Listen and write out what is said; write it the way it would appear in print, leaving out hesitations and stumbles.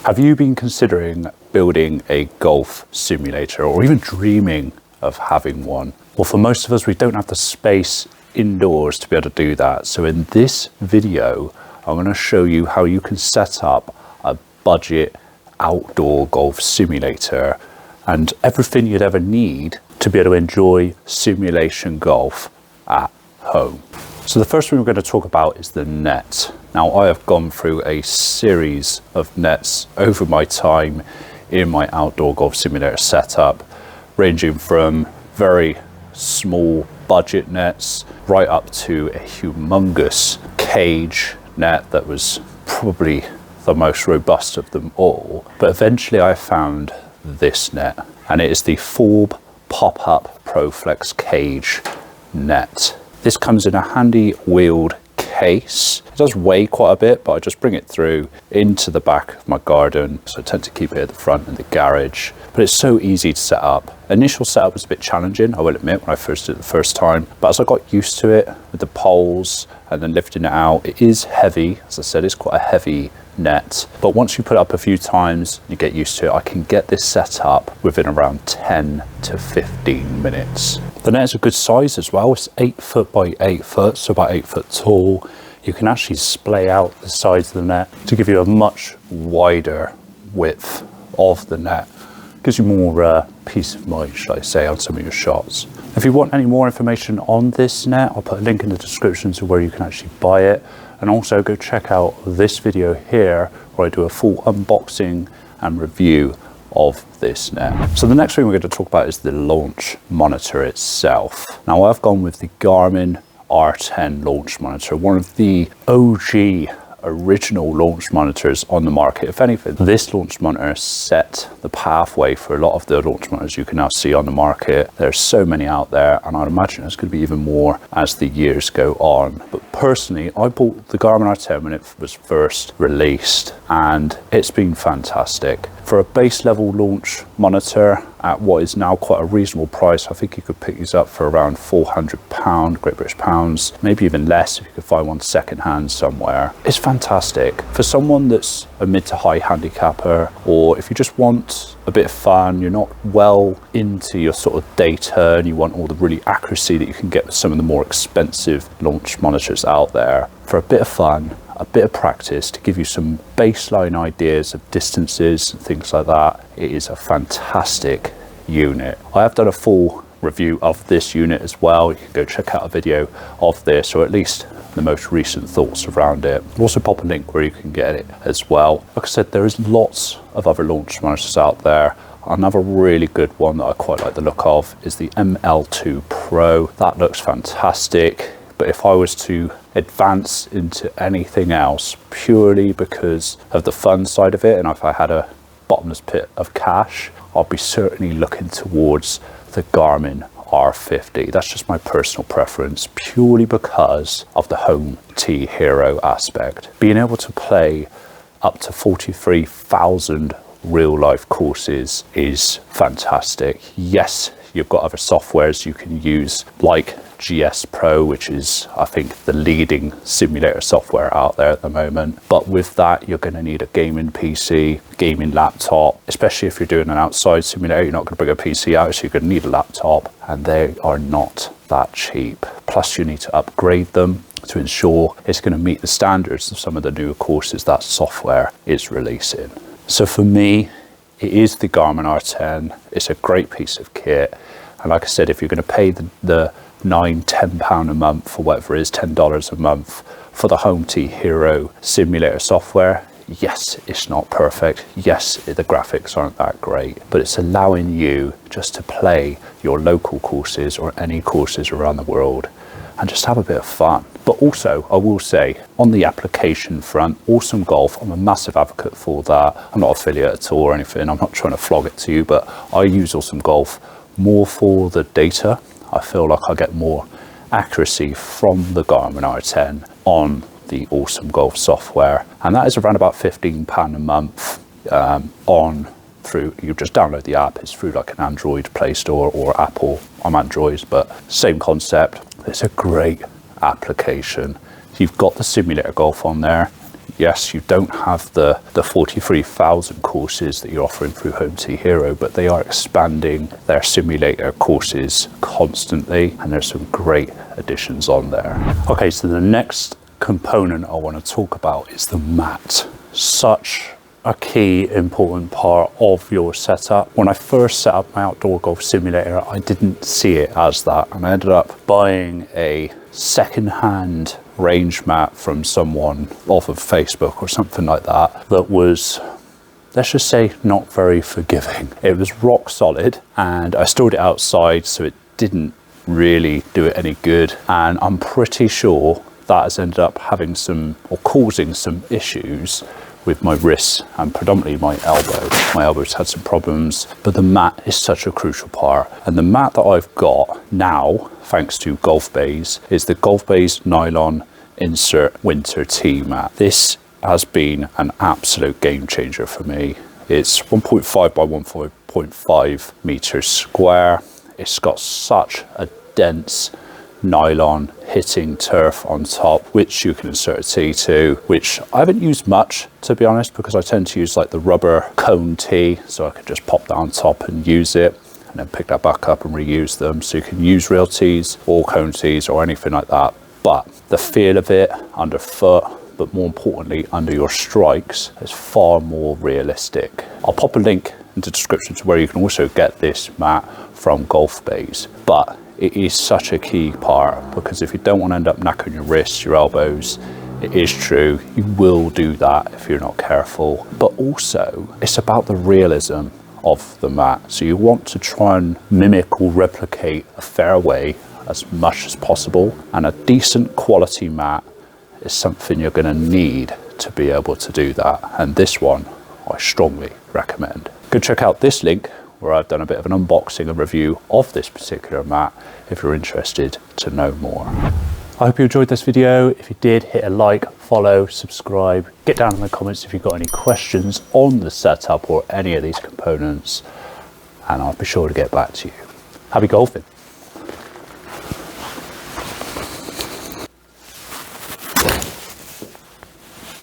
Have you been considering building a golf simulator or even dreaming of having one? Well, for most of us, we don't have the space indoors to be able to do that. So in this video, I'm going to show you how you can set up a budget outdoor golf simulator and everything you'd ever need to be able to enjoy simulation golf at home. So the first thing we're going to talk about is the net. Now, I have gone through a series of nets over my time in my outdoor golf simulator setup, ranging from very small budget nets right up to a humongous cage net that was probably the most robust of them all. But eventually I found this net, and it is the Forb Pop-Up ProFlex Cage net. This comes in a handy wheeled case. It does weigh quite a bit, but I just bring it through into the back of my garden. So I tend to keep it at the front in the garage, but it's so easy to set up. Initial setup was a bit challenging, I will admit, when I first did it the first time, but as I got used to it with the poles and then lifting it out, it is heavy. As I said, it's quite a heavy net, but once you put it up a few times, you get used to it. I can get this set up within around 10 to 15 minutes. The net is a good size as well. It's 8 foot by 8 foot, so about 8 foot tall. You can actually splay out the sides of the net to give you a much wider width of the net. Gives you more peace of mind, should I say, on some of your shots. If you want any more information on this net, I'll put a link in the description to where you can actually buy it. And also go check out this video here where I do a full unboxing and review of this net. So the next thing we're going to talk about is the launch monitor itself. Now, I've gone with the Garmin R10 launch monitor, one of the OG original launch monitors on the market. If anything, this launch monitor set the pathway for a lot of the launch monitors you can now see on the market. There's so many out there, and I'd imagine there's going to be even more as the years go on. But personally, I bought the Garmin R10 when it was first released, and it's been fantastic. For a base level launch monitor at what is now quite a reasonable price, I think you could pick these up for around £400, Great British pounds, maybe even less if you could find one second hand somewhere. It's fantastic. For someone that's a mid to high handicapper, or if you just want a bit of fun, you're not well into your sort of data and you want all the really accuracy that you can get with some of the more expensive launch monitors out there, for a bit of fun, a bit of practice to give you some baseline ideas of distances and things like that, it is a fantastic unit. I have done a full review of this unit as well. You can go check out a video of this, or at least the most recent thoughts around it. I'll also pop a link where you can get it as well. Like I said, there is lots of other launch monitors out there. Another really good one that I quite like the look of is the ML2 Pro. That looks fantastic. But if I was to advance into anything else purely because of the fun side of it, and if I had a bottomless pit of cash, I'll be certainly looking towards the Garmin R50. That's just my personal preference, purely because of the home tee hero aspect. Being able to play up to 43,000 real life courses is fantastic. Yes, you've got other softwares you can use like GS Pro, which is, I think, the leading simulator software out there at the moment. But with that, you're going to need a gaming PC, gaming laptop, especially if you're doing an outside simulator. You're not going to bring a PC out, so you're going to need a laptop, and they are not that cheap. Plus, you need to upgrade them to ensure it's going to meet the standards of some of the newer courses that software is releasing. So for me, it is the Garmin R10. It's a great piece of kit. And like I said, if you're going to pay the £9–10 a month, for whatever it is, $10 a month for the Home Tee Hero simulator software, yes, it's not perfect. Yes, the graphics aren't that great, but it's allowing you just to play your local courses or any courses around the world and just have a bit of fun. But also, I will say, on the application front, Awesome Golf, I'm a massive advocate for that. I'm not affiliate at all or anything. I'm not trying to flog it to you, but I use Awesome Golf more for the data. I feel like I get more accuracy from the Garmin R10 on the Awesome Golf software. And that is around about £15 a month through, you just download the app. It's through like an Android Play Store or Apple. I'm Android, but same concept. It's a great application. You've got the simulator golf on there. Yes, you don't have the 43,000 courses that you're offering through Home T Hero, but they are expanding their simulator courses constantly, and there's some great additions on there. Okay, so the next component I want to talk about is the mat. Such a key important part of your setup. When I first set up my outdoor golf simulator, I didn't see it as that, and I ended up buying a second-hand range mat from someone off of Facebook or something like that, that was, let's just say, not very forgiving. It was rock solid, and I stored it outside, so it didn't really do it any good, and I'm pretty sure that has ended up having some, or causing some issues with my wrists and predominantly my elbow. My elbow's had some problems, but the mat is such a crucial part. And the mat that I've got now, thanks to Golfbase, is the Golfbase Nylon Insert Winter Tee mat. This has been an absolute game changer for me. It's 1.5 by 1.5 meters square. It's got such a dense nylon hitting turf on top, which you can insert a tee to, which I haven't used much, to be honest, because I tend to use like the rubber cone tee, so I could just pop that on top and use it, and then pick that back up and reuse them. So you can use real tees or cone tees or anything like that, but the feel of it underfoot, but more importantly under your strikes, is far more realistic. I'll pop a link in the description to where you can also get this mat from Golfbase, but it is such a key part, because if you don't want to end up knackering your wrists, your elbows, it is true, you will do that if you're not careful. But also, it's about the realism of the mat. So you want to try and mimic or replicate a fairway as much as possible, and a decent quality mat is something you're going to need to be able to do that. And this one, I strongly recommend. Go check out this link, where I've done a bit of an unboxing and review of this particular mat, if you're interested to know more. I hope you enjoyed this video. If you did, hit a like, follow, subscribe. Get down in the comments if you've got any questions on the setup or any of these components, and I'll be sure to get back to you. Happy golfing.